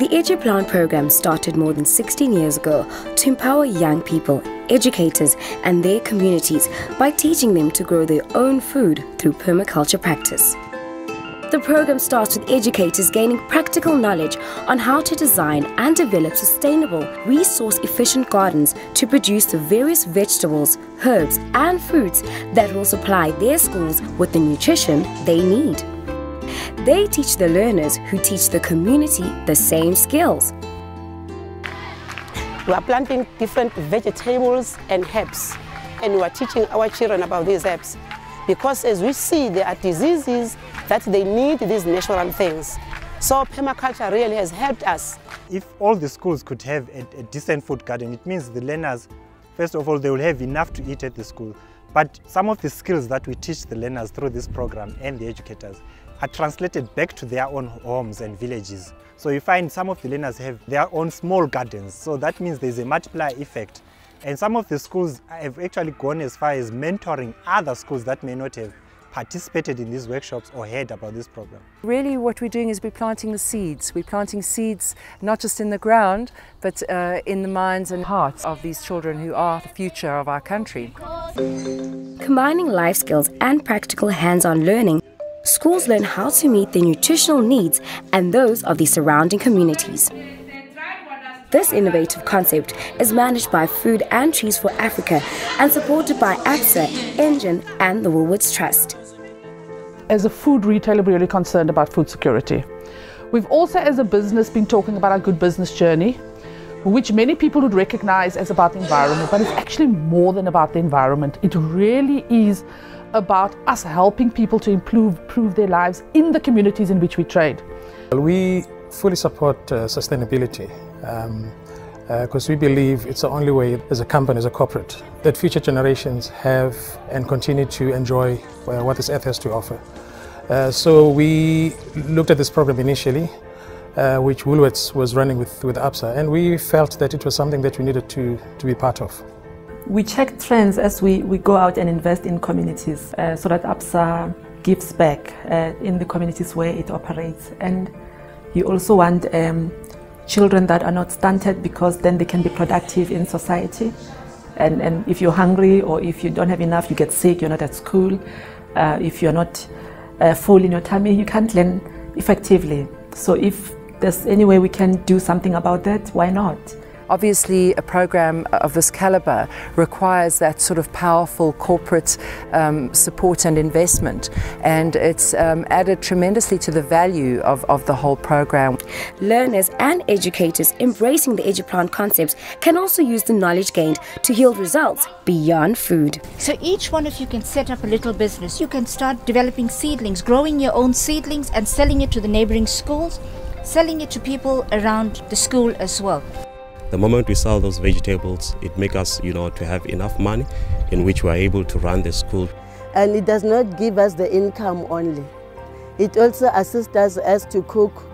The EduPlant program started more than 16 years ago to empower young people, educators and their communities by teaching them to grow their own food through permaculture practice. The program starts with educators gaining practical knowledge on how to design and develop sustainable, resource-efficient gardens to produce the various vegetables, herbs and fruits that will supply their schools with the nutrition they need. They teach the learners who teach the community the same skills. We are planting different vegetables and herbs, and we are teaching our children about these herbs because as we see there are diseases that they need these natural things. So permaculture really has helped us. If all the schools could have a decent food garden, it means the learners, first of all, they will have enough to eat at the school. But some of the skills that we teach the learners through this program and the educators are translated back to their own homes and villages. So you find some of the learners have their own small gardens. So that means there's a multiplier effect. And some of the schools have actually gone as far as mentoring other schools that may not have participated in these workshops or heard about this program. Really what we're doing is we're planting the seeds. We're planting seeds not just in the ground, but in the minds and hearts of these children who are the future of our country. Combining life skills and practical hands-on learning, schools learn how to meet the nutritional needs and those of the surrounding communities. This innovative concept is managed by Food and Trees for Africa and supported by APSA, Engine and the Woolworths Trust. As a food retailer, we're really concerned about food security. We've also, as a business, been talking about our good business journey, which many people would recognize as about the environment, but it's actually more than about the environment. It really is about us helping people to improve their lives in the communities in which we trade. We fully support sustainability because we believe it's the only way as a company, as a corporate, that future generations have and continue to enjoy what this earth has to offer. So we looked at this program initially, which Woolworths was running with APSA, and we felt that it was something that we needed to be part of. We check trends as we go out and invest in communities so that APSA gives back in the communities where it operates. And you also want children that are not stunted because then they can be productive in society. And if you're hungry or if you don't have enough, you get sick, you're not at school. If you're not full in your tummy, you can't learn effectively. So if there's any way we can do something about that, why not? Obviously, a program of this caliber requires that sort of powerful corporate support and investment, and it's added tremendously to the value of the whole program. Learners and educators embracing the EduPlant concepts can also use the knowledge gained to yield results beyond food. So each one of you can set up a little business. You can start developing seedlings, growing your own seedlings and selling it to the neighboring schools, selling it to people around the school as well. The moment we sell those vegetables, it makes us, to have enough money in which we are able to run the school. And it does not give us the income only. It also assists us as to cook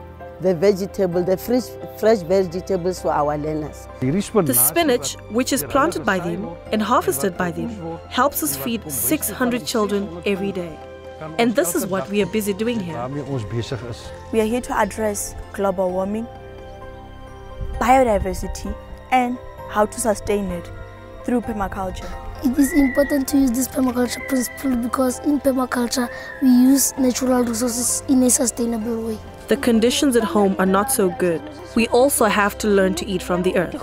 the vegetable, the fresh vegetables for our learners. The spinach, which is planted by them and harvested by them, helps us feed 600 children every day. And this is what we are busy doing here. We are here to address global warming, biodiversity and how to sustain it through permaculture. It is important to use this permaculture principle because in permaculture we use natural resources in a sustainable way. The conditions at home are not so good. We also have to learn to eat from the earth.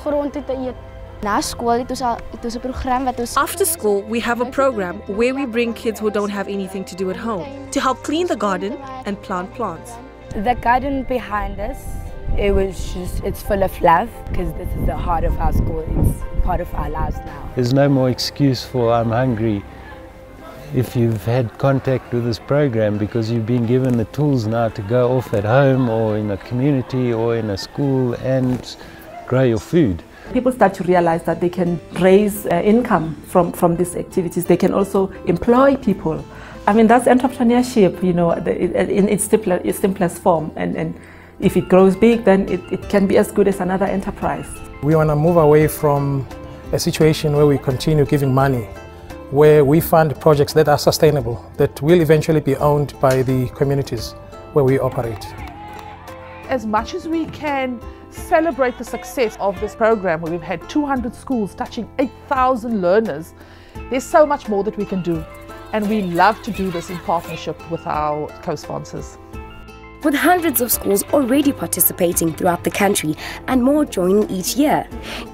After school, we have a program where we bring kids who don't have anything to do at home to help clean the garden and plant plants. The garden behind us, it's full of love because this is the heart of our school. It's part of our lives now. There's no more excuse for I'm hungry if you've had contact with this program, because you've been given the tools now to go off at home or in a community or in a school and grow your food. People start to realize that they can raise income from these activities. They can also employ people. I mean, that's entrepreneurship, in its simplest form. And if it grows big, then it can be as good as another enterprise. We want to move away from a situation where we continue giving money, where we fund projects that are sustainable, that will eventually be owned by the communities where we operate. as much as we can celebrate the success of this program, where we've had 200 schools touching 8,000 learners, there's so much more that we can do. And we love to do this in partnership with our co-sponsors. With hundreds of schools already participating throughout the country and more joining each year,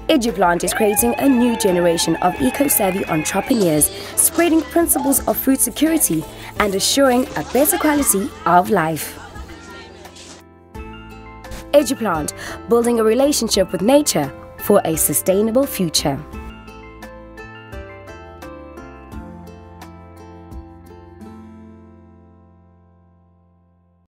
EduPlant is creating a new generation of eco-savvy entrepreneurs, spreading principles of food security and assuring a better quality of life. EduPlant, building a relationship with nature for a sustainable future.